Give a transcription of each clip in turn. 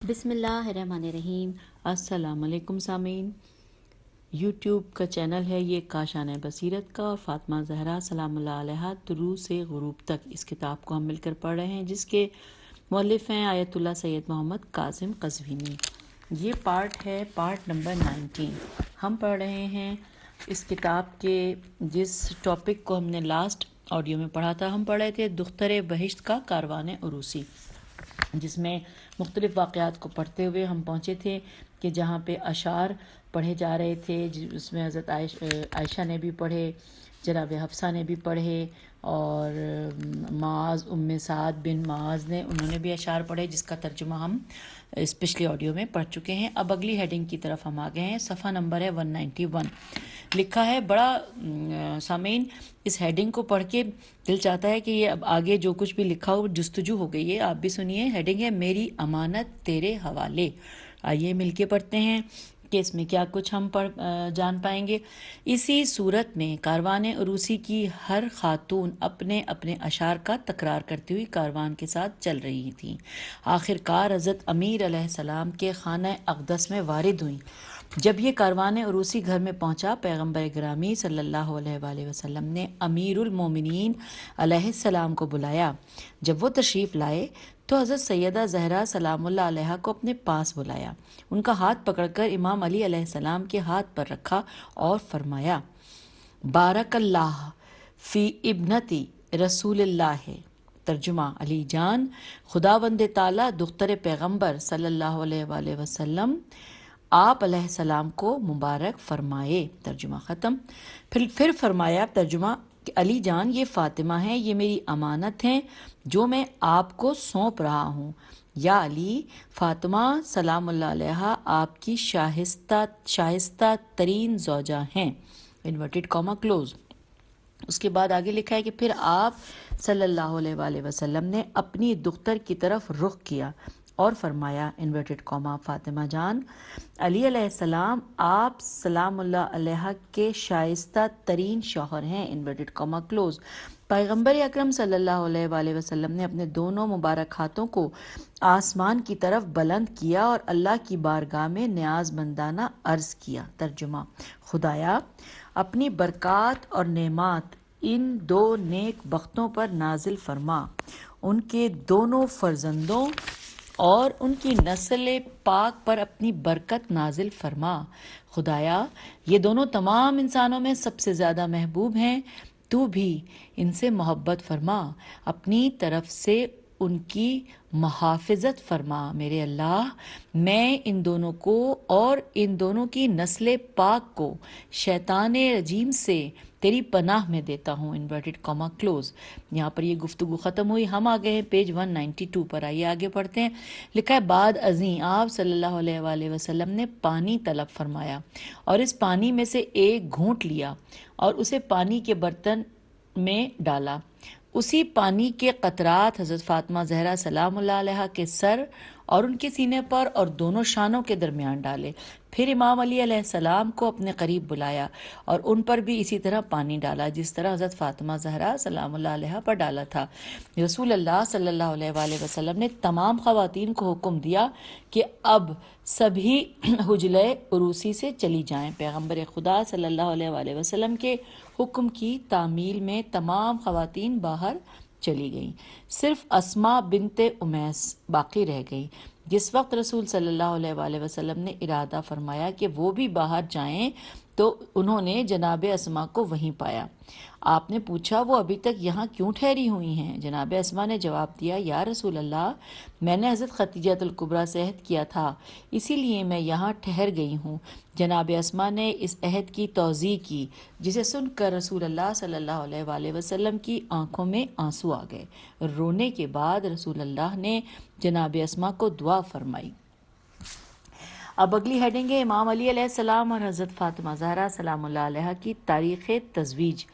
بسم اللہ الرحمن الرحیم۔ السلام علیکم سامعین، یوٹیوب کا چینل ہے یہ کاشان بصیرت کا، اور فاطمہ زہرا سلام اللہ علیہا طلوع سے غروب تک اس کتاب کو ہم مل کر پڑھ رہے ہیں، جس کے مؤلف ہیں آیت اللہ سید محمد کاظم قزوینی۔ یہ پارٹ نمبر 19 ہم پڑھ رہے ہیں اس کتاب کے، جس ٹاپک کو ہم نے لاسٹ آڈیو میں پڑھا تھا۔ ہم پڑھ رہے تھے دختر بہشت کا کاروان عروسی، جس میں مختلف واقعات کو پڑھتے ہوئے ہم پہنچے تھے کہ جہاں پہ اشعار پڑھے جا رہے تھے، اس میں حضرت عائشہ نے بھی پڑھے، جناب حفصہ نے بھی پڑھے، اور معاذ ام سعد بن معاذ انہوں نے بھی اشعار پڑھے، جس کا ترجمہ ہم اس پچھلے آڈیو میں پڑھ چکے ہیں۔ اب اگلی ہیڈنگ کی طرف ہم آ گئے ہیں، صفحہ نمبر ہے 191۔ لکھا ہے بڑا سامعین، اس ہیڈنگ کو پڑھ کے دل چاہتا ہے کہ یہ اب آگے جو کچھ بھی لکھا ہو جستجو ہو گئی ہے، آپ بھی سنیے۔ ہیڈنگ ہے میری امانت تیرے حوالے۔ آئیے مل کے پڑھتے ہیں کہ اس میں کیا کچھ ہم جان پائیں گے۔ اسی صورت میں کاروان عروسی کی ہر خاتون اپنے اپنے اشعار کا تکرار کرتی ہوئی کاروان کے ساتھ چل رہی تھیں۔ آخر کار حضرت امیر علیہ السلام کے خانہ اقدس میں وارد ہوئیں۔ جب یہ کاروان عروسی گھر میں پہنچا، پیغمبر گرامی صلی اللہ علیہ وآلہ وسلم نے امیر المومنین علیہ السلام کو بلایا۔ جب وہ تشریف لائے تو حضرت سیدہ زہرا سلام اللہ علیہا کو اپنے پاس بلایا، ان کا ہاتھ پکڑ کر امام علی علیہ السلام کے ہاتھ پر رکھا اور فرمایا، بارک اللہ فی ابنتی رسول اللہ۔ ترجمہ: علی جان، خداوند تعالیٰ دختر پیغمبر صلی اللہ علیہ وآلہ وسلم آپ علیہ السلام کو مبارک فرمائے۔ ترجمہ ختم۔ پھر فرمایا، ترجمہ، کہ علی جان، یہ فاطمہ ہیں، یہ میری امانت ہیں جو میں آپ کو سونپ رہا ہوں۔ یا علی، فاطمہ سلام اللہ علیہا آپ کی شائستہ ترین زوجہ ہیں، انورٹڈ کاما کلوز۔ اس کے بعد آگے لکھا ہے کہ پھر آپ صلی اللہ علیہ وآلہ وسلم نے اپنی دختر کی طرف رخ کیا اور فرمایا، انورٹڈ کاما، فاطمہ جان، علی علیہ السلام آپ سلام اللہ علیہ کے شائستہ ترین شوہر ہیں، انورٹڈ کاما کلوز۔ پیغمبر اکرم صلی اللہ علیہ وآلہ وسلم نے اپنے دونوں مبارک ہاتھوں کو آسمان کی طرف بلند کیا اور اللہ کی بارگاہ میں نیاز مندانہ عرض کیا۔ ترجمہ: خدایا، اپنی برکات اور نعمات ان دو نیک بختوں پر نازل فرما، ان کے دونوں فرزندوں اور ان کی نسل پاک پر اپنی برکت نازل فرما۔ خدایا، یہ دونوں تمام انسانوں میں سب سے زیادہ محبوب ہیں، تو بھی ان سے محبت فرما، اپنی طرف سے ان کی محافظت فرما۔ میرے اللہ، میں ان دونوں کو اور ان دونوں کی نسل پاک کو شیطان رجیم سے تیری پناہ میں دیتا ہوں، انورٹڈ کاما کلوز۔ یہاں پر یہ گفتگو ختم ہوئی، ہم آ گئے ہیں پیج 192 پر۔ آئیے آگے پڑھتے ہیں۔ لکھا ہے، بعد ازیں آپ صلی اللہ علیہ وآلہ وسلم نے پانی طلب فرمایا اور اس پانی میں سے ایک گھونٹ لیا اور اسے پانی کے برتن میں ڈالا۔ اسی پانی کے قطرات حضرت فاطمہ زہرا سلام اللہ علیہ کے سر اور ان کے سینے پر اور دونوں شانوں کے درمیان ڈالے۔ پھر امام علی علیہ السلام کو اپنے قریب بلایا اور ان پر بھی اسی طرح پانی ڈالا جس طرح حضرت فاطمہ زہرا سلام اللہ علیہ پر ڈالا تھا۔ رسول اللہ صلی اللہ علیہ وآلہ وسلم نے تمام خواتین کو حکم دیا کہ اب سبھی حجلہ عروسی سے چلی جائیں۔ پیغمبر خدا صلی اللہ علیہ وآلہ وسلم کے حکم کی تعمیل میں تمام خواتین باہر چلی گئیں، صرف اسماء بنت امیس باقی رہ گئی۔ جس وقت رسول صلی اللہ علیہ وآلہ وسلم نے ارادہ فرمایا کہ وہ بھی باہر جائیں تو انہوں نے جناب اسماء کو وہیں پایا۔ آپ نے پوچھا، وہ ابھی تک یہاں کیوں ٹھہری ہوئی ہیں؟ جناب اسماء نے جواب دیا، یا رسول اللہ، میں نے حضرت خدیجہ الکبریٰ سے عہد کیا تھا، اسی لیے میں یہاں ٹھہر گئی ہوں۔ جناب اسماء نے اس عہد کی توضیح کی، جسے سن کر رسول اللہ صلی اللہ علیہ وآلہ وسلم کی آنکھوں میں آنسو آ گئے۔ رونے کے بعد رسول اللہ نے جناب اسماء کو دعا فرمائی۔ اب اگلی ہیڈنگ ہے، امام علی علیہ السلام اور حضرت فاطمہ زہرا سلام اللہ علیہ کی تاریخ تزویج۔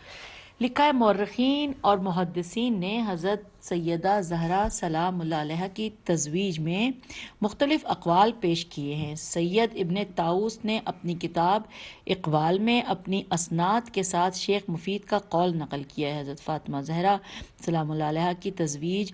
لکھا ہے، مورخین اور محدثین نے حضرت سیدہ زہرا سلام اللہ علیہ کی تزویج میں مختلف اقوال پیش کیے ہیں۔ سید ابن طاؤس نے اپنی کتاب اقوال میں اپنی اسناد کے ساتھ شیخ مفید کا قول نقل کیا ہے۔ حضرت فاطمہ زہرا سلام اللہ علیہ کی تزویج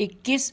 21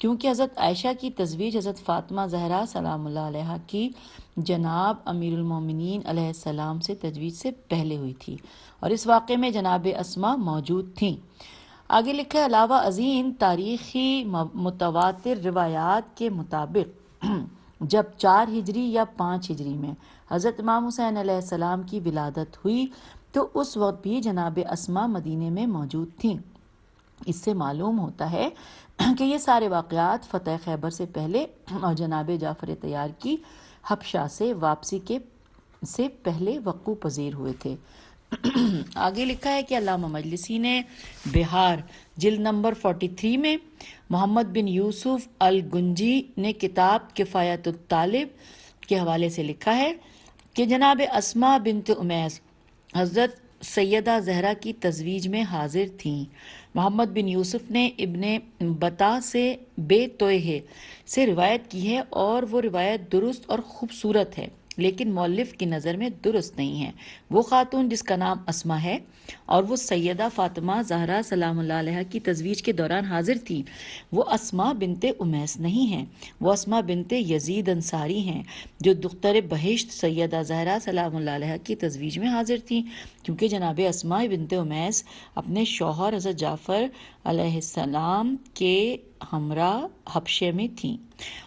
کیونکہ حضرت عائشہ کی تزویج حضرت فاطمہ زہرا سلام اللہ علیہا کی جناب امیر المومنین علیہ السلام سے تجویز سے پہلے ہوئی تھی، اور اس واقعے میں جناب اسما موجود تھیں۔ آگے لکھا ہے علاوہ ازیں تاریخی متواتر روایات کے مطابق جب 4 ہجری یا 5 ہجری میں حضرت امام حسین علیہ السلام کی ولادت ہوئی تو اس وقت بھی جناب اسما مدینے میں موجود تھیں۔ اس سے معلوم ہوتا ہے کہ یہ سارے واقعات فتح خیبر سے پہلے اور جناب جعفر طیار کی حبشہ سے واپسی سے پہلے وقوع پذیر ہوئے تھے۔ آگے لکھا ہے کہ علامہ مجلسی نے بہار جلد نمبر 43 میں محمد بن یوسف الگنجی نے کتاب کفایت الطالب کے حوالے سے لکھا ہے کہ جناب اسما بنت امیس حضرت سیدہ زہرا کی تزویج میں حاضر تھیں۔ محمد بن یوسف نے ابن بطا سے بے توہے سے روایت کی ہے اور وہ روایت درست اور خوبصورت ہے، لیکن مؤلف کی نظر میں درست نہیں ہے۔ وہ خاتون جس کا نام اسما ہے اور وہ سیدہ فاطمہ زہرا سلام اللہ علیہ کی تزویج کے دوران حاضر تھی، وہ اسما بنت امیس نہیں ہیں، وہ اسما بنت یزید انصاری ہیں جو دختر بہشت سیدہ زہرا سلام اللہ علیہ کی تزویج میں حاضر تھیں، کیونکہ جناب اسما بنت امیس اپنے شوہر حضرت جعفر علیہ السلام کے ہمراہ حبشے میں تھیں،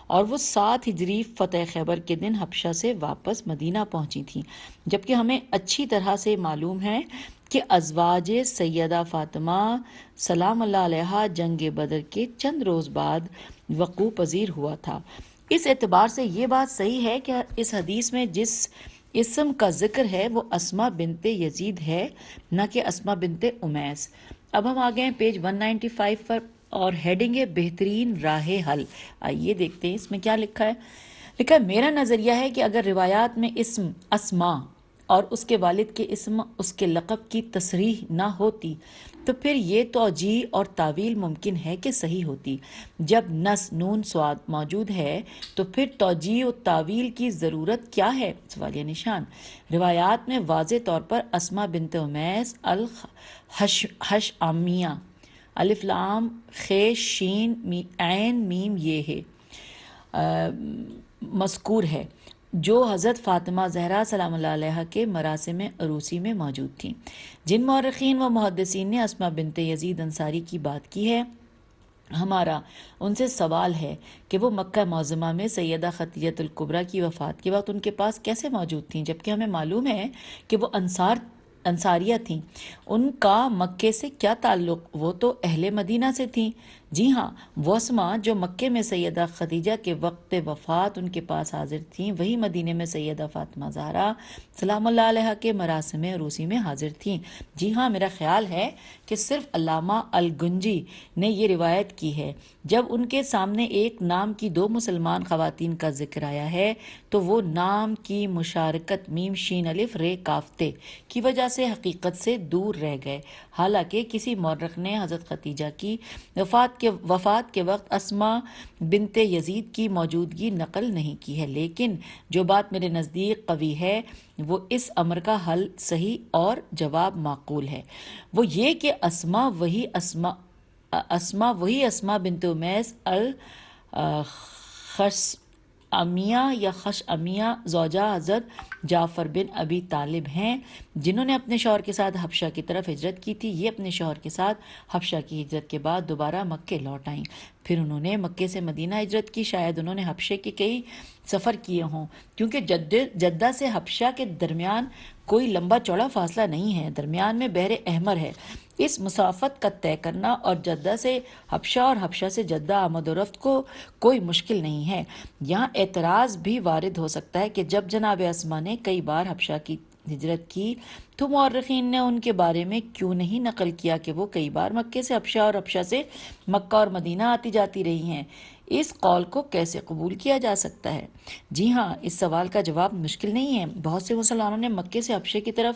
اور وہ 7 ہجری فتح خیبر کے دن حبشہ سے واپس مدینہ پہنچی تھیں، جبکہ ہمیں اچھی طرح سے معلوم ہے کہ ازواج سیدہ فاطمہ سلام اللہ علیہ جنگ بدر کے چند روز بعد وقوع پذیر ہوا تھا۔ اس اعتبار سے یہ بات صحیح ہے کہ اس حدیث میں جس اسم کا ذکر ہے وہ اسما بنت یزید ہے، نہ کہ اسما بنت امیس۔ اب ہم آگئے ہیں پیج 195 پر، اور ہیڈنگ ہے بہترین راہ حل۔ آئیے دیکھتے ہیں اس میں کیا لکھا ہے۔ لکھا ہے میرا نظریہ ہے کہ اگر روایات میں اسم اسما اور اس کے والد کے اسم اس کے لقب کی تصریح نہ ہوتی تو پھر یہ توجیہ اور تعویل ممکن ہے کہ صحیح ہوتی۔ جب نص نون سواد موجود ہے تو پھر توجیہ و تعویل کی ضرورت کیا ہے؟ سوالیہ نشان۔ روایات میں واضح طور پر اسما بنت امیس الحشامیہ الف لام خ شین عین میم یہ ہے مذکور ہے، جو حضرت فاطمہ زہرا سلام اللہ علیہ کے مراسم عروسی میں موجود تھیں۔ جن مورخین و محدثین نے اسما بنت یزید انصاری کی بات کی ہے، ہمارا ان سے سوال ہے کہ وہ مکہ معظمہ میں سیدہ خدیجہ الکبریٰ کی وفات کے وقت ان کے پاس کیسے موجود تھیں، جبکہ ہمیں معلوم ہے کہ وہ انصاریہ تھیں۔ ان کا مکے سے کیا تعلق؟ وہ تو اہل مدینہ سے تھیں۔ جی ہاں، وہ اسما جو مکے میں سیدہ خدیجہ کے وقت وفات ان کے پاس حاضر تھیں، وہی مدینے میں سیدہ فاطمہ زہرا سلام اللہ علیہ کے مراسم عروسی میں حاضر تھیں۔ جی ہاں، میرا خیال ہے کہ صرف علامہ الگنجی نے یہ روایت کی ہے۔ جب ان کے سامنے ایک نام کی 2 مسلمان خواتین کا ذکر آیا ہے تو وہ نام کی مشارکت میم شین الف رے کافتے کی وجہ سے حقیقت سے دور رہ گئے، حالانکہ کسی مورخ نے حضرت خدیجہ کی وفات کے وقت اسما بنت یزید کی موجودگی نقل نہیں کی ہے، لیکن جو بات میرے نزدیک قوی ہے وہ اس امر کا حل صحیح اور جواب معقول ہے، وہ یہ کہ اسما وہی اسما بنت امیس خشعمیہ زوجہ حضرت جعفر بن ابی طالب ہیں، جنہوں نے اپنے شوہر کے ساتھ حبشہ کی طرف ہجرت کی تھی۔ یہ اپنے شوہر کے ساتھ حبشہ کی ہجرت کے بعد دوبارہ مکے لوٹ آئیں، پھر انہوں نے مکے سے مدینہ ہجرت کی۔ شاید انہوں نے حبشے کے کئی سفر کیے ہوں، کیونکہ جدہ سے حبشہ کے درمیان کوئی لمبا چوڑا فاصلہ نہیں ہے، درمیان میں بحر احمر ہے۔ اس مسافت کا طے کرنا اور جدہ سے حبشہ اور حبشہ سے جدہ آمد و رفت کو کوئی مشکل نہیں ہے۔ یہاں اعتراض بھی وارد ہو سکتا ہے کہ جب جناب اسما نے کئی بار حبشہ کی ہجرت کی تو مورخین نے ان کے بارے میں کیوں نہیں نقل کیا کہ وہ کئی بار مکے سے حبشہ اور حبشہ سے مکہ اور مدینہ آتی جاتی رہی ہیں؟ اس قول کو کیسے قبول کیا جا سکتا ہے؟ جی ہاں، اس سوال کا جواب مشکل نہیں ہے۔ بہت سے مسلمانوں نے مکے سے حبشے کی طرف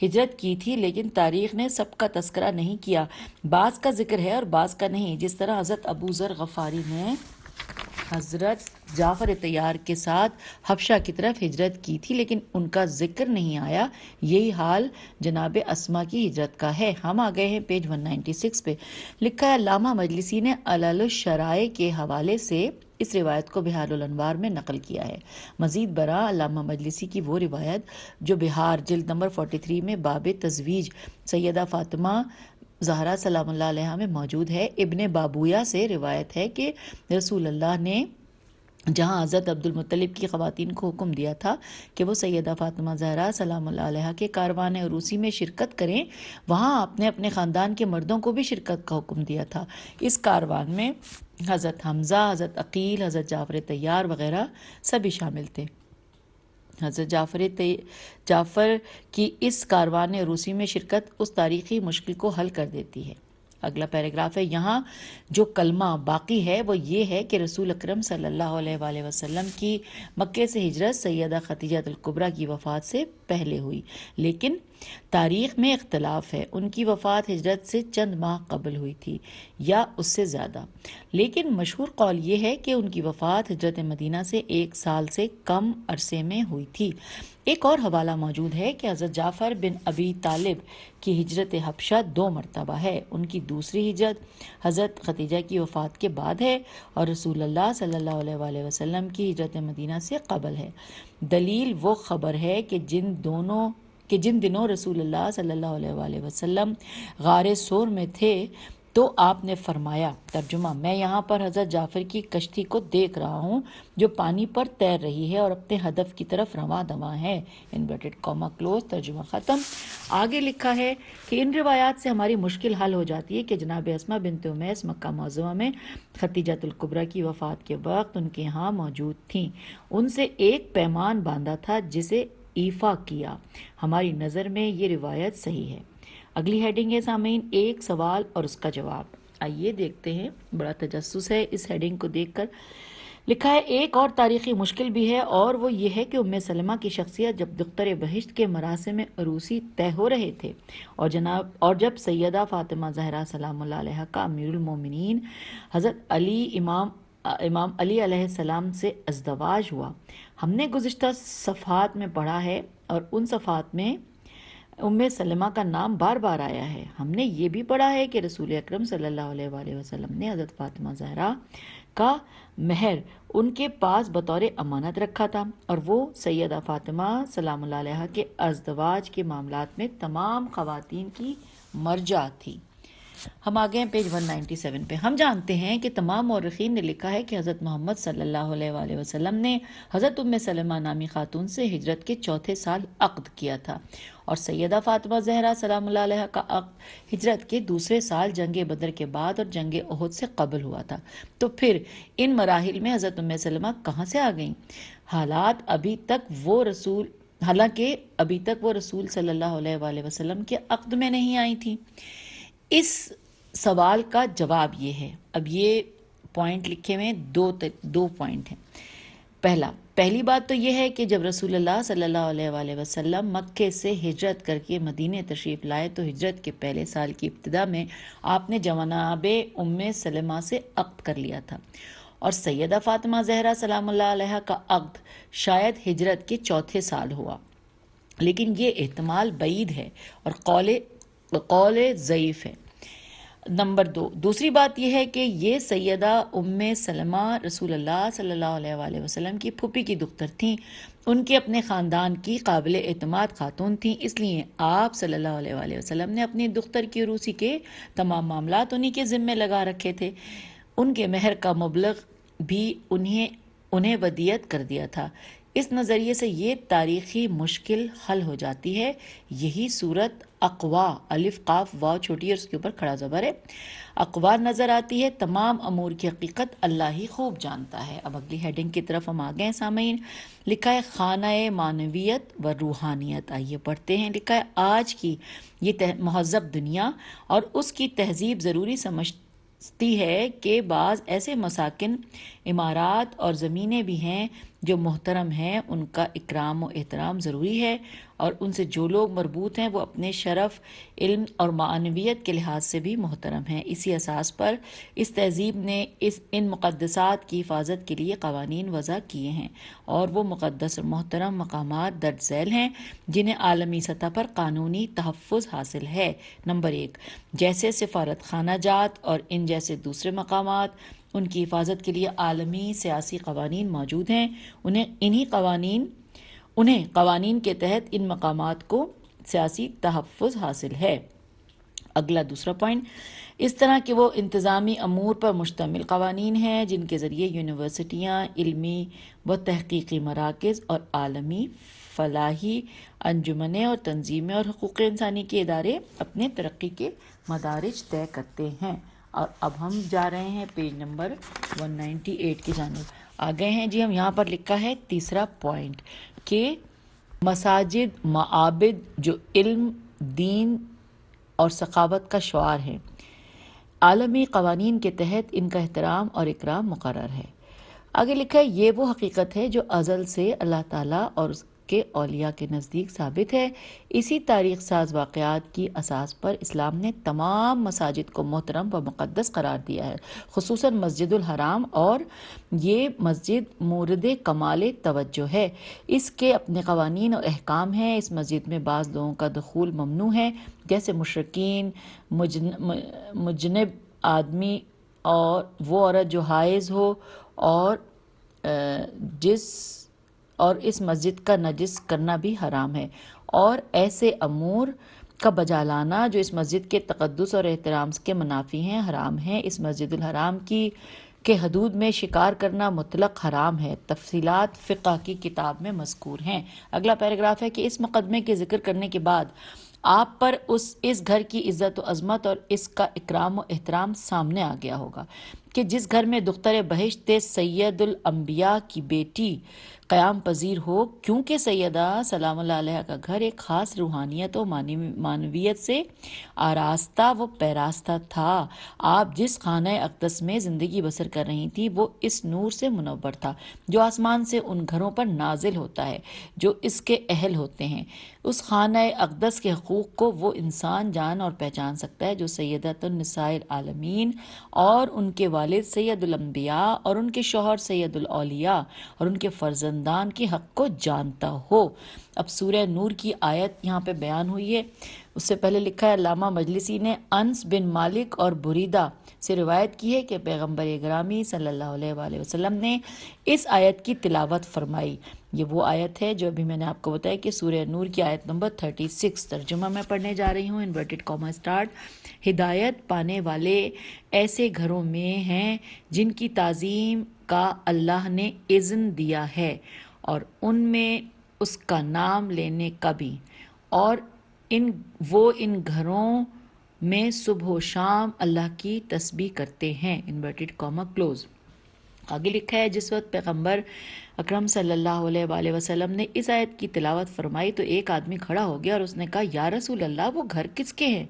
ہجرت کی تھی، لیکن تاریخ نے سب کا تذکرہ نہیں کیا، بعض کا ذکر ہے اور بعض کا نہیں، جس طرح حضرت ابو ذر غفاری نے حضرت جعفر طیار کے ساتھ حبشہ کی طرف ہجرت کی تھی، لیکن ان کا ذکر نہیں آیا۔ یہی حال جناب اسما کی ہجرت کا ہے۔ ہم آ گئے ہیں پیج 196 پہ۔ لکھا ہے علامہ مجلسی نے علل الشرائع کے حوالے سے اس روایت کو بحار الانوار میں نقل کیا ہے۔ مزید برآں علامہ مجلسی کی وہ روایت جو بحار جلد نمبر 43 میں باب تزویج سیدہ فاطمہ زہرا سلام اللہ علیہ میں موجود ہے، ابن بابویا سے روایت ہے کہ رسول اللہ نے جہاں حضرت عبد المطلب کی خواتین کو حکم دیا تھا کہ وہ سیدہ فاطمہ زہرا سلام اللہ علیہ کے کاروان عروسی میں شرکت کریں، وہاں آپ نے اپنے خاندان کے مردوں کو بھی شرکت کا حکم دیا تھا۔ اس کاروان میں حضرت حمزہ، حضرت عقیل، حضرت جعفر طیار وغیرہ سبھی شامل تھے۔ حضرت جعفر کی اس کاروان عروسی میں شرکت اس تاریخی مشکل کو حل کر دیتی ہے۔ اگلا پیراگراف ہے، یہاں جو کلمہ باقی ہے وہ یہ ہے کہ رسول اکرم صلی اللہ علیہ وآلہ وسلم کی مکے سے ہجرت سیدہ خدیجہ الکبریٰ کی وفات سے پہلے ہوئی، لیکن تاریخ میں اختلاف ہے، ان کی وفات ہجرت سے چند ماہ قبل ہوئی تھی یا اس سے زیادہ، لیکن مشہور قول یہ ہے کہ ان کی وفات ہجرت مدینہ سے 1 سال سے کم عرصے میں ہوئی تھی۔ ایک اور حوالہ موجود ہے کہ حضرت جعفر بن ابی طالب کی ہجرت حبشہ 2 مرتبہ ہے۔ ان کی دوسری ہجرت حضرت خدیجہ کی وفات کے بعد ہے اور رسول اللہ صلی اللہ علیہ وآلہ وسلم کی ہجرت مدینہ سے قبل ہے۔ دلیل وہ خبر ہے کہ جن دنوں رسول اللہ صلی اللہ علیہ وآلہ وسلم غار سور میں تھے تو آپ نے فرمایا، ترجمہ، میں یہاں پر حضرت جعفر کی کشتی کو دیکھ رہا ہوں جو پانی پر تیر رہی ہے اور اپنے ہدف کی طرف رواں دواں ہے، انورٹڈ کاما کلوز، ترجمہ ختم۔ آگے لکھا ہے کہ ان روایات سے ہماری مشکل حل ہو جاتی ہے کہ جناب اسما بنت امیس مکہ معظمہ میں خدیجہ الکبریٰ کی وفات کے وقت ان کے ہاں موجود تھیں، ان سے ایک پیمان باندھا تھا جسے ایفا کیا۔ ہماری نظر میں یہ روایت صحیح ہے۔ اگلی ہیڈنگ ہے سامعین، ایک سوال اور اس کا جواب۔ آئیے دیکھتے ہیں، بڑا تجسس ہے اس ہیڈنگ کو دیکھ کر۔ لکھا ہے ایک اور تاریخی مشکل بھی ہے اور وہ یہ ہے کہ ام سلمہ کی شخصیت جب دختر بہشت کے مراسم عروسی طے ہو رہے تھے اور جب سیدہ فاطمہ زہرا سلام اللہ علیہ کا امیر المومنین حضرت امام علی علیہ السلام سے ازدواج ہوا۔ ہم نے گزشتہ صفحات میں پڑھا ہے اور ان صفحات میں ام سلمہ کا نام بار بار آیا ہے۔ ہم نے یہ بھی پڑھا ہے کہ رسول اکرم صلی اللہ علیہ وآلہ وسلم نے حضرت فاطمہ زہرا کا مہر ان کے پاس بطور امانت رکھا تھا اور وہ سیدہ فاطمہ سلام اللہ علیہ کے ازدواج کے معاملات میں تمام خواتین کی مرجع تھی۔ ہم آگے ہیں پیج 197 پہ۔ ہم جانتے ہیں کہ تمام مورخین نے لکھا ہے کہ حضرت محمد صلی اللہ علیہ وآلہ وسلم نے حضرت ام سلمہ نامی خاتون سے ہجرت کے 4تھے سال عقد کیا تھا اور سیدہ فاطمہ زہرا سلام اللہ علیہ کا عقد ہجرت کے دوسرے سال جنگ بدر کے بعد اور جنگ احد سے قبل ہوا تھا۔ تو پھر ان مراحل میں حضرت ام سلمہ کہاں سے آ گئیں؟ حالانکہ ابھی تک وہ رسول صلی اللہ علیہ وآلہ وسلم کے عقد میں نہیں آئی تھیں۔ اس سوال کا جواب یہ ہے، اب یہ پوائنٹ لکھے ہوئے دو پوائنٹ ہیں۔ پہلی بات تو یہ ہے کہ جب رسول اللہ صلی اللہ علیہ وآلہ وسلم مکے سے ہجرت کر کے مدینے تشریف لائے تو ہجرت کے پہلے سال کی ابتدا میں آپ نے جناب ام سلمہ سے عقد کر لیا تھا اور سیدہ فاطمہ زہرا سلام اللہ علیہ کا عقد شاید ہجرت کے 4تھے سال ہوا، لیکن یہ احتمال بعید ہے اور قول ضعیف ہے۔ نمبر 2، دوسری بات یہ ہے کہ یہ سیدہ ام سلمہ رسول اللہ صلی اللہ علیہ وآلہ وسلم کی پھوپھی کی دختر تھیں، ان کے اپنے خاندان کی قابل اعتماد خاتون تھیں، اس لیے آپ صلی اللہ علیہ وآلہ وسلم نے اپنی دختر کی عروسی کے تمام معاملات انہی کے ذمے لگا رکھے تھے۔ ان کے مہر کا مبلغ بھی انہیں ودیعت کر دیا تھا۔ اس نظریے سے یہ تاریخی مشکل حل ہو جاتی ہے۔ یہی صورت اقوا، الف قاف واو چھوٹی اور اس کے اوپر کھڑا زبر ہے، اقوا نظر آتی ہے۔ تمام امور کی حقیقت اللہ ہی خوب جانتا ہے۔ اب اگلی ہیڈنگ کی طرف ہم آگئے ہیں سامعین۔ لکھا ہے خانہ معنویت و روحانیت، آئیے پڑھتے ہیں۔ لکھا ہے آج کی یہ مہذب دنیا اور اس کی تہذیب ضروری سمجھتی ہے کہ بعض ایسے مساکن، عمارات اور زمینیں بھی ہیں جو محترم ہیں ان کا اکرام و احترام ضروری ہے، اور ان سے جو لوگ مربوط ہیں وہ اپنے شرف، علم اور معنویت کے لحاظ سے بھی محترم ہیں۔ اسی اساس پر اس تہذیب نے ان مقدسات کی حفاظت کے لیے قوانین وضع کیے ہیں، اور وہ مقدس اور محترم مقامات درج ذیل ہیں جنہیں عالمی سطح پر قانونی تحفظ حاصل ہے۔ نمبر 1، جیسے سفارت خانہ جات اور ان جیسے دوسرے مقامات، ان کی حفاظت کے لیے عالمی سیاسی قوانین موجود ہیں۔ انہیں قوانین کے تحت ان مقامات کو سیاسی تحفظ حاصل ہے۔ اگلا دوسرا پوائنٹ، اس طرح کہ وہ انتظامی امور پر مشتمل قوانین ہیں جن کے ذریعے یونیورسٹیاں، علمی و تحقیقی مراکز اور عالمی فلاحی انجمنیں اور تنظیمیں اور حقوق انسانی کے ادارے اپنے ترقی کے مدارج طے کرتے ہیں۔ اور اب ہم جا رہے ہیں پیج نمبر 198 کی جانب، آگئے ہیں جی ہم یہاں پر لکھا ہے تیسرا پوائنٹ کہ مساجد، معابد جو علم، دین اور ثقافت کا شعار ہے، عالمی قوانین کے تحت ان کا احترام اور اکرام مقرر ہے۔ آگے لکھا ہے یہ وہ حقیقت ہے جو ازل سے اللہ تعالیٰ اور اس کے اولیاء کے نزدیک ثابت ہے۔ اسی تاریخ ساز واقعات کی اساس پر اسلام نے تمام مساجد کو محترم و مقدس قرار دیا ہے، خصوصاً مسجد الحرام، اور یہ مسجد مورد کمال توجہ ہے۔ اس کے اپنے قوانین اور احکام ہیں۔ اس مسجد میں بعض لوگوں کا دخول ممنوع ہے، جیسے مشرکین، مجنب آدمی اور وہ عورت جو حائض ہو، اور اس مسجد کا نجس کرنا بھی حرام ہے، اور ایسے امور کا بجا لانا جو اس مسجد کے تقدس اور احترام کے منافی ہیں حرام ہیں۔ اس مسجد الحرام کے حدود میں شکار کرنا مطلق حرام ہے۔ تفصیلات فقہ کی کتاب میں مذکور ہیں۔ اگلا پیراگراف ہے کہ اس مقدمے کے ذکر کرنے کے بعد آپ پر اس گھر کی عزت و عظمت اور اس کا اکرام و احترام سامنے آ گیا ہوگا کہ جس گھر میں دختر بہشت سید الانبیاء کی بیٹی قیام پذیر ہو، کیونکہ سیدہ سلام اللہ علیہ کا گھر ایک خاص روحانیت و معنویت سے آراستہ و پیراستہ تھا۔ آپ جس خانہ اقدس میں زندگی بسر کر رہی تھی وہ اس نور سے منور تھا جو آسمان سے ان گھروں پر نازل ہوتا ہے جو اس کے اہل ہوتے ہیں۔ اس خانہ اقدس کے حقوق کو وہ انسان جان اور پہچان سکتا ہے جو سیدۃ النساء العالمین اور ان کے والد سید الانبیاء اور ان کے شوہر سید الاولیاء اور ان کے فرزندان کے حق کو جانتا ہو۔ اب سورہ نور کی آیت یہاں پہ بیان ہوئی ہے۔ اس سے پہلے لکھا ہے علامہ مجلسی نے انس بن مالک اور بریدہ سے روایت کی ہے کہ پیغمبر گرامی صلی اللہ علیہ وآلہ وسلم نے اس آیت کی تلاوت فرمائی۔ یہ وہ آیت ہے جو ابھی میں نے آپ کو بتایا کہ سورہ نور کی آیت نمبر 36، ترجمہ میں پڑھنے جا رہی ہوں، انورٹڈ کاما اسٹارٹ۔ ہدایت پانے والے ایسے گھروں میں ہیں جن کی تعظیم کا اللہ نے اذن دیا ہے، اور ان میں اس کا نام لینے کا بھی، اور وہ ان گھروں میں صبح و شام اللہ کی تسبیح کرتے ہیں، انورٹڈ کاما کلوز۔ آگے لکھا ہے جس وقت پیغمبر اکرم صلی اللہ علیہ وآلہ وسلم نے اس آیت کی تلاوت فرمائی تو ایک آدمی کھڑا ہو گیا اور اس نے کہا یا رسول اللہ وہ گھر کس کے ہیں؟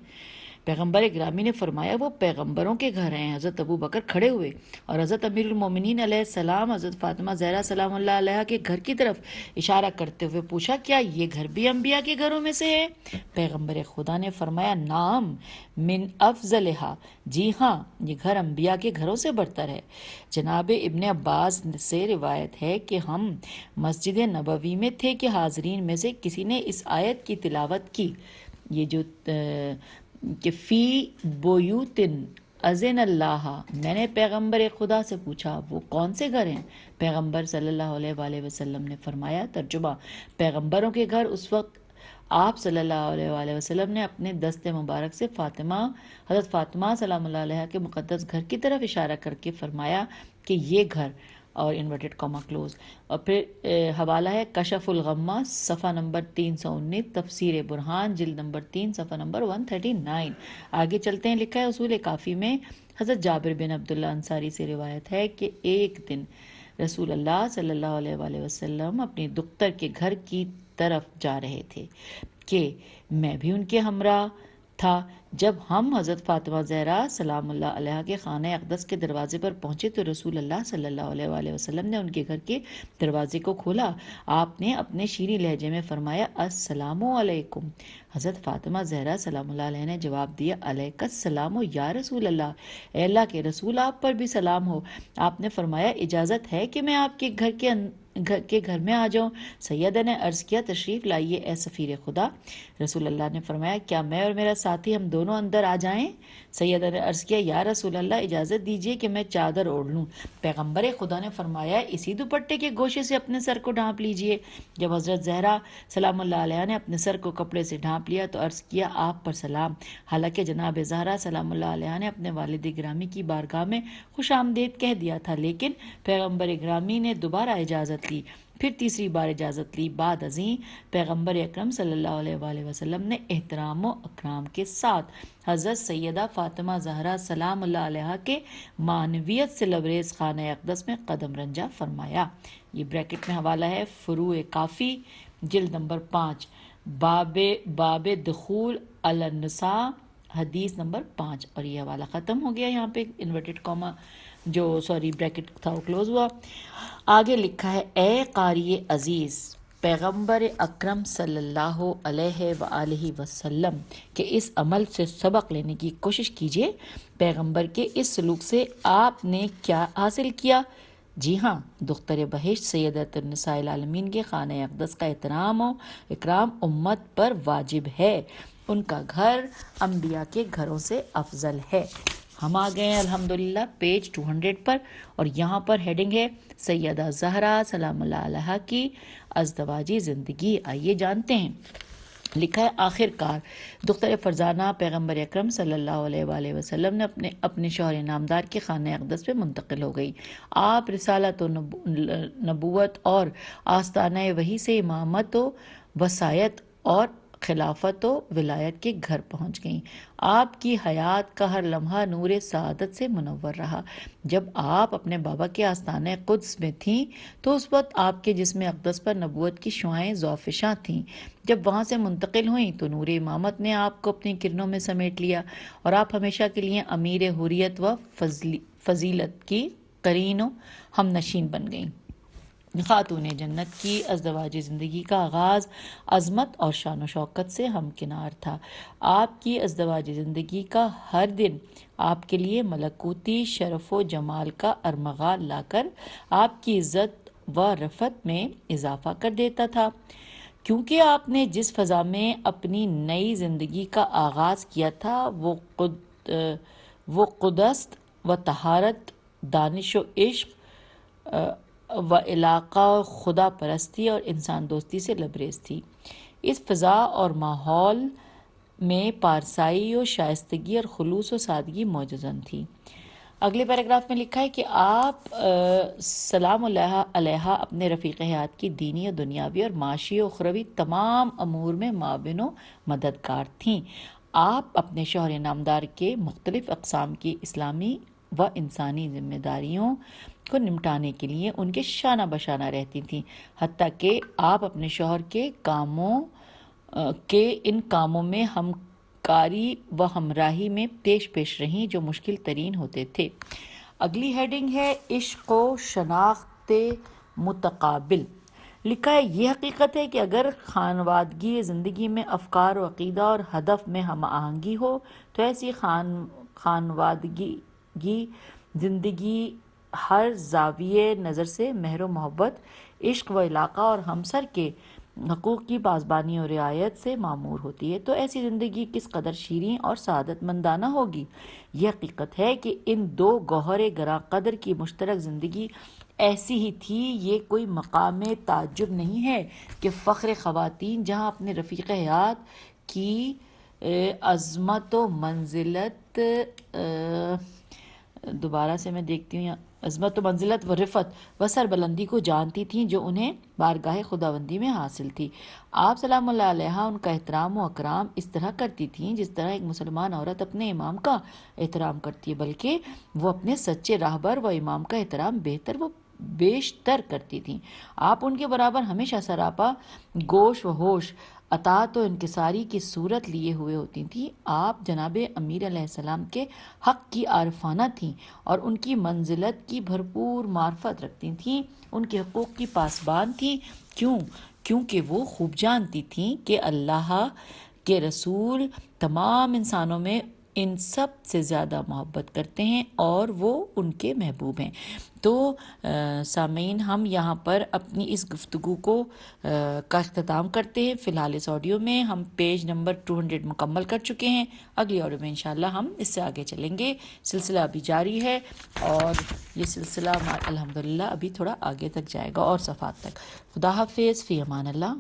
پیغمبر گرامی نے فرمایا وہ پیغمبروں کے گھر ہیں۔ حضرت ابو بکر کھڑے ہوئے اور حضرت امیر المومنین علیہ السلام حضرت فاطمہ زہرا سلام اللہ علیہ کے گھر کی طرف اشارہ کرتے ہوئے پوچھا کیا یہ گھر بھی انبیاء کے گھروں میں سے ہے؟ پیغمبر خدا نے فرمایا نعم من افضلہا، جی ہاں یہ گھر انبیاء کے گھروں سے برتر ہے۔ جناب ابن عباس سے روایت ہے کہ ہم مسجد نبوی میں تھے کہ حاضرین میں سے کسی نے اس آیت کی تلاوت کی، یہ جو کہ فی بیوتن اذن اللہ، میں نے پیغمبر خدا سے پوچھا وہ کون سے گھر ہیں؟ پیغمبر صلی اللہ علیہ وآلہ وسلم نے فرمایا، ترجمہ، پیغمبروں کے گھر۔ اس وقت آپ صلی اللہ علیہ وآلہ وسلم نے اپنے دست مبارک سے حضرت فاطمہ سلام اللہ علیہ کے مقدس گھر کی طرف اشارہ کر کے فرمایا کہ یہ گھر، اور انورٹڈ کاما کلوز۔ اور پھر حوالہ ہے کشف الغمہ صفحہ نمبر 319، تفسیر برہان جلد نمبر 3 صفحہ نمبر 139۔ آگے چلتے ہیں، لکھا ہے اصول کافی میں حضرت جابر بن عبداللہ انصاری سے روایت ہے کہ ایک دن رسول اللہ صلی اللہ علیہ وآلہ وسلم اپنی دختر کے گھر کی طرف جا رہے تھے کہ میں بھی ان کے ہمراہ تھا۔ جب ہم حضرت فاطمہ زہرا سلام اللہ علیہا کے خانہ اقدس کے دروازے پر پہنچے تو رسول اللہ صلی اللہ علیہ وآلہ وسلم نے ان کے گھر کے دروازے کو کھولا۔ آپ نے اپنے شیریں لہجے میں فرمایا السلام علیکم۔ حضرت فاطمہ زہرا سلام اللہ علیہ نے جواب دیا علیک السلام یا رسول اللہ، اے اللہ کے رسول آپ پر بھی سلام ہو۔ آپ نے فرمایا اجازت ہے کہ میں آپ کے گھر میں آ جاؤں؟ سیدہ نے عرض کیا تشریف لائیے اے سفیر خدا۔ رسول اللہ نے فرمایا کیا میں اور میرا ساتھی ہم دونوں اندر آ جائیں؟ سیدہ نے عرض کیا یا رسول اللہ اجازت دیجیے کہ میں چادر اوڑھ لوں۔ پیغمبر خدا نے فرمایا اسی دوپٹے کے گوشے سے اپنے سر کو ڈھانپ لیجیے۔ جب حضرت زہرا سلام اللہ علیہ نے اپنے سر کو کپڑے سے ڈھانپ لیا تو عرض کیا آپ پر سلام۔ حالانکہ جناب زہرا سلام اللہ علیہ نے اپنے والد گرامی کی بارگاہ میں خوش آمدید کہہ دیا تھا، لیکن پیغمبر گرامی نے دوبارہ اجازت لی، پھر تیسری بار اجازت لی۔ بعد ازیں پیغمبر اکرم صلی اللہ علیہ وآلہ وسلم نے احترام و اکرام کے ساتھ حضرت سیدہ فاطمہ زہرا سلام اللہ علیہ کے معنویت سے لبریز خانہ اقدس میں قدم رنجہ فرمایا۔ یہ بریکٹ میں حوالہ ہے فروع کافی جلد نمبر 5 باب دخول علی النساء حدیث نمبر 5، اور یہ حوالہ ختم ہو گیا۔ یہاں پہ انورٹڈ کاما بریکٹ تھا وہ کلوز ہوا۔ آگے لکھا ہے اے قاری عزیز، پیغمبر اکرم صلی اللہ علیہ وآلہ وسلم کے اس عمل سے سبق لینے کی کوشش کیجیے۔ پیغمبر کے اس سلوک سے آپ نے کیا حاصل کیا؟ جی ہاں، دختر بہشت سیدۃ النساء العالمین کے خانہ اقدس کا احترام و اکرام امت پر واجب ہے۔ ان کا گھر انبیاء کے گھروں سے افضل ہے۔ ہم آ گئے ہیں الحمدللہ پیج 200 پر، اور یہاں پر ہیڈنگ ہے سیدہ زہرا سلام اللہ علیہا کی ازدواجی زندگی۔ آئیے جانتے ہیں۔ لکھا ہے آخر کار دختر فرزانہ پیغمبر اکرم صلی اللہ علیہ وآلہ وسلم نے اپنے شوہر نامدار کے خانہ اقدس پہ منتقل ہو گئی۔ آپ رسالت و نبوت اور آستانہ وحی سے امامت و وصایت اور خلافت و ولایت کے گھر پہنچ گئیں۔ آپ کی حیات کا ہر لمحہ نور سعادت سے منور رہا۔ جب آپ اپنے بابا کے آستانہ قدس میں تھیں تو اس وقت آپ کے جسم اقدس پر نبوت کی شعاعیں ذوفشاں تھیں۔ جب وہاں سے منتقل ہوئیں تو نور امامت نے آپ کو اپنی کرنوں میں سمیٹ لیا، اور آپ ہمیشہ کے لیے امیر حریت و فضیلت کی قرین و ہم نشین بن گئیں۔ خاتون جنت کی ازدواجی زندگی کا آغاز عظمت اور شان و شوکت سے ہمکنار تھا۔ آپ کی ازدواجی زندگی کا ہر دن آپ کے لیے ملکوتی شرف و جمال کا ارمغان لا کر آپ کی عزت و رفعت میں اضافہ کر دیتا تھا، کیونکہ آپ نے جس فضا میں اپنی نئی زندگی کا آغاز کیا تھا وہ قدس و طہارت، دانش و عشق و علاقہ خدا پرستی اور انسان دوستی سے لبریز تھی۔ اس فضا اور ماحول میں پارسائی و شائستگی اور خلوص و سادگی موجزن تھی۔ اگلے پیراگراف میں لکھا ہے کہ آپ سلام اللہ علیہ اپنے رفیق حیات کی دینی و دنیاوی اور معاشی و اخروی تمام امور میں معاون و مددگار تھیں۔ آپ اپنے شوہر نامدار کے مختلف اقسام کی اسلامی و انسانی ذمہ داریوں کو نمٹانے کے لیے ان کے شانہ بشانہ رہتی تھیں، حتیٰ کہ آپ اپنے شوہر کے ان کاموں میں ہمکاری و ہمراہی میں پیش رہیں جو مشکل ترین ہوتے تھے۔ اگلی ہیڈنگ ہے عشق و شناخت متقابل۔ لکھا ہے یہ حقیقت ہے کہ اگر خانوادگی زندگی میں افکار و عقیدہ اور ہدف میں ہم آہنگی ہو تو ایسی خانوادگی زندگی ہر زاویہ نظر سے مہر و محبت، عشق و علاقہ اور ہمسر کے حقوق کی پاسبانی اور رعایت سے معمور ہوتی ہے، تو ایسی زندگی کس قدر شیریں اور سعادت مندانہ ہوگی۔ یہ حقیقت ہے کہ ان دو گوہر گراں قدر کی مشترک زندگی ایسی ہی تھی۔ یہ کوئی مقام تعجب نہیں ہے کہ فخر خواتین جہاں اپنے رفیق حیات کی عظمت و منزلت دوبارہ سے میں دیکھتی ہوں عظمت و منزلت و رفعت و سربلندی کو جانتی تھیں جو انہیں بارگاہ خداوندی میں حاصل تھی۔ آپ سلام اللہ علیہ ان کا احترام و اکرام اس طرح کرتی تھیں جس طرح ایک مسلمان عورت اپنے امام کا احترام کرتی ہے، بلکہ وہ اپنے سچے راہبر و امام کا احترام بہتر و بیشتر کرتی تھیں۔ آپ ان کے برابر ہمیشہ سراپا گوش و ہوش، اطاعت و انکساری کی صورت لیے ہوئے ہوتی تھیں۔ آپ جناب امیر علیہ السلام کے حق کی عارفانہ تھیں اور ان کی منزلت کی بھرپور معرفت رکھتی تھیں، ان کے حقوق کی پاسبان تھیں۔ کیونکہ وہ خوب جانتی تھیں کہ اللہ کے رسول تمام انسانوں میں ان سب سے زیادہ محبت کرتے ہیں اور وہ ان کے محبوب ہیں۔ تو سامعین، ہم یہاں پر اپنی اس گفتگو کا اختتام کرتے ہیں۔ فی الحال اس آڈیو میں ہم پیج نمبر 200 مکمل کر چکے ہیں۔ اگلی آڈیو میں انشاءاللہ ہم اس سے آگے چلیں گے۔ سلسلہ ابھی جاری ہے اور یہ سلسلہ الحمدللہ ابھی تھوڑا آگے تک جائے گا اور صفحات تک۔ خدا حافظ، فی امان اللہ۔